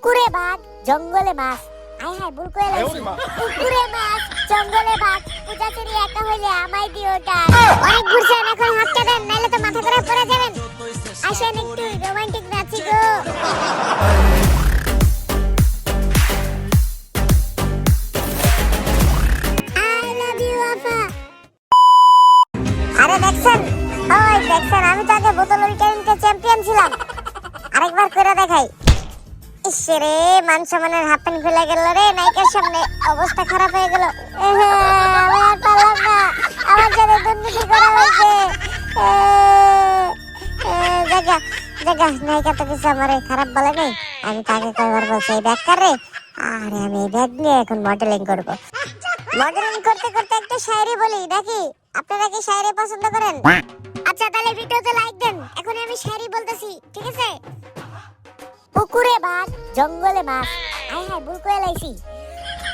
পুকুরে বাঘ জঙ্গলে মাছ। আয় হায় ভুল করে লাগছি। পুকুরে মাছ জঙ্গলে বাঘ, পূজাচেরি একা হইলে আমায় দিও ডাক। অনেক ঘুরছেন, এখন হাতটা দেন, নাইলে তো মাথা করে পড়ে যাবেন। আসেন একটু রোমান্টিক নাচি গো। আই লাভ ইউ আফা। আরে দেখছেন, ওই দেখছেন, আমি তো আগে বোতল উল্টাইতে চ্যাম্পিয়ন ছিলাম। আরেকবার করে দেখাই। ইসরে মান সম্মানের হাফ প্যান্ট খুলে গেল রে, নায়িকার সামনে অবস্থা খারাপ হয়ে গেল। আমি আর পারলাম না, আমার সাথে দুর্নীতি করা হয়েছে। জায়গা জায়গা নায়িকা তো কিছু আমার খারাপ বলে নেই। আমি তাকে কয়বার বলছি এই ব্যাগ কার রে, আরে আমি এই ব্যাগ নিয়ে এখন মডেলিং করব। মডেলিং করতে করতে একটা শায়রি বলি নাকি? আপনারা কি শায়রি পছন্দ করেন? আচ্ছা তাহলে ভিডিওতে লাইক দেন, এখন আমি শায়রি বলতেছি, ঠিক আছে? পুকুরে বাঘ জঙ্গলে মাছ। আয় হায় ভুল করে লাইছি।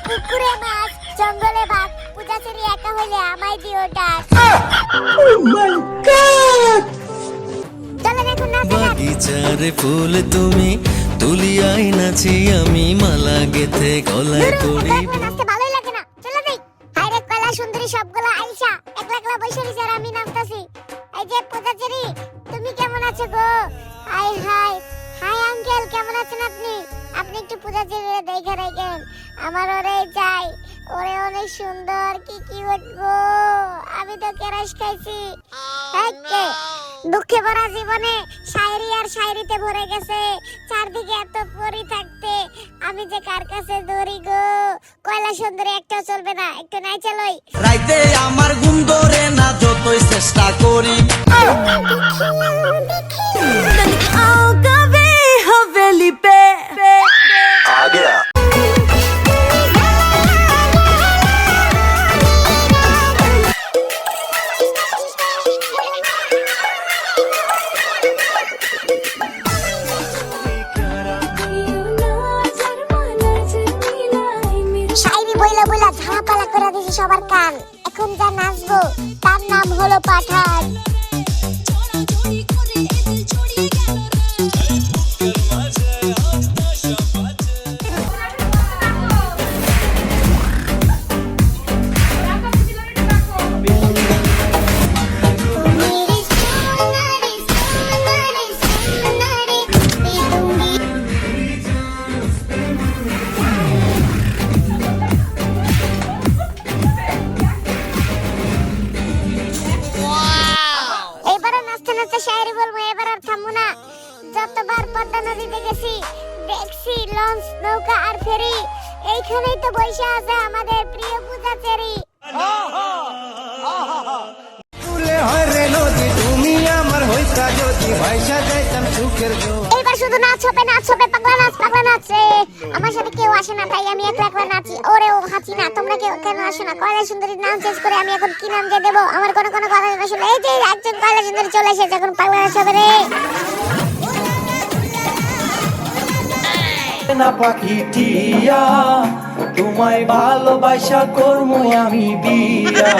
পুকুরে মাছ জঙ্গলে বাঘ, পূজাচেরি একা হইলে আমায় দিও ডাক। ও মাই গড, চলেন এখন নাচা যাক। বাগিচারে ফুল তুমি তুলিয়াই নাচি আমি, মালা গেথে গলায় পরি। নাচতে ভালোই লাগে না, চলে যাই। হায় রে কলা সুন্দরী সবগুলা আইসা একলা একলা বসে রইছে আর আমি নাচতাছি। এই যে পূজাচেরি, তুমি কেমন আছো গো? হাই হাই হাই আঙ্কেল, কেমন আছেন আপনি? আপনি একটু পূজাচেরিরে দেখে রাখেন, আমার ওরে চাই। ওরে অনেক সুন্দর, কি কিউট গো। আমি তো কেরাস খাইছি। ওকে, দুঃখে ভরা জীবনে শায়রি আর শায়রিতে ভরে গেছে। চারদিকে এত পরি থাকতে আমি যে কার কাছে দৌড়ি গো। কয়লা সুন্দরী একটাও চলবে না, একটু নাই চলই। রাইতে আমার ঘুম ধরে না, যতই চেষ্টা করি। हवेली पे आ गया। শায়রি বইলা বইলা ঝাড়াপালা করে দিছি সবার কান। এখন যা নাচবো তার নাম হলো পাঠান। শায়রি বলবো, এবার আর থামবো না। যতবার পদ্মা নদীতে গেছি দেখছি লঞ্চ, নৌকা আর ফেরি। এইখানেই তো বসে আছে আমাদের প্রিয় পূজাচেরি। এইবার শুধু নাচ হবে, নাচ হবে, পাগলা নাচ, পাগলা নাচ রে। আমার সাথে কেউ আসে না, তাই আমি একলা একলা নাচি। ওরে ও হাঁচি না, তোমরা কেউ কেন আসো না? কয়লা সুন্দরী নাম শেষ করে আমি এখন কি নাম দিয়ে দেবো? আমার কোনো কোনো কথা না শুনে এই যে একজন কয়লা সুন্দরী চলে এসেছে, এখন পাগলা নাচ হবে রে। না পাখি টিয়া, তোমায় ভালোবাসা করবো আমি বিয়া।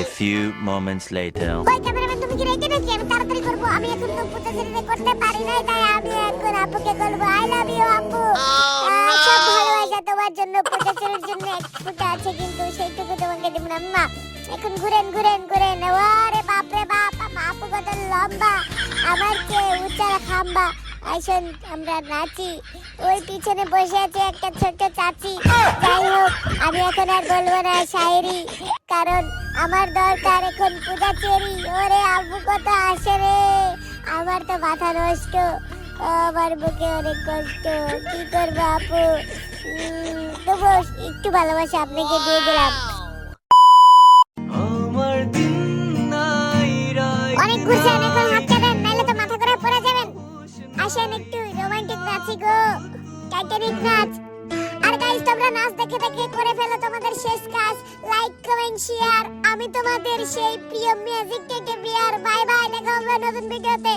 A few moments later. ওই ক্যামেরাম্যান, তুমি কি রেডি নাকি? আমি তাড়াতাড়ি করব। আমি এখন তো পূজাচেরি করতে পারি না, তাই আমি এখন আপুকে বলবো আই লাভ ইউ আপু। সব ভালোবাসা তোমার জন্য, পূজাচেরির জন্য এক ফুটা আছে, কিন্তু সেইটুকু তোমাকে দেব না। মা এখন ঘুরেন ঘুরেন ঘুরেন। ওরে বাপ রে বাপ, আপু কত লম্বা, আমার চেয়ে উঁচা খাম্বা। আসুন আমরা নাচি। ওই পিছনে বসে আছে একটা ছোট্ট চাচি। যাই হোক, আমি এখন আর বলবো না শায়রি, কারণ আমার দরকার এখন পূজাচেরি। ওরে আপু কত আসে রে, আমার তো মাথা নষ্ট, আমার বুকে অনেক কষ্ট, কি করবো আপু? তবু একটু ভালোবাসা আপনাকে দিয়ে দিলাম। আমার দিন নাই রাত আসেন একটু রোমান্টিক নাচি গো, টাইটানিক নাচ। আর গাইস তোমরা নাচ দেখে দেখে করে ফেলো তোমাদের শেষ কাজ, লাইক কমেন্ট শেয়ার। আমি তোমাদের সেই প্রিয় ম্যাজিক টেটে বিয়ার। বাই বাই, দেখা হবে নতুন ভিডিওতে।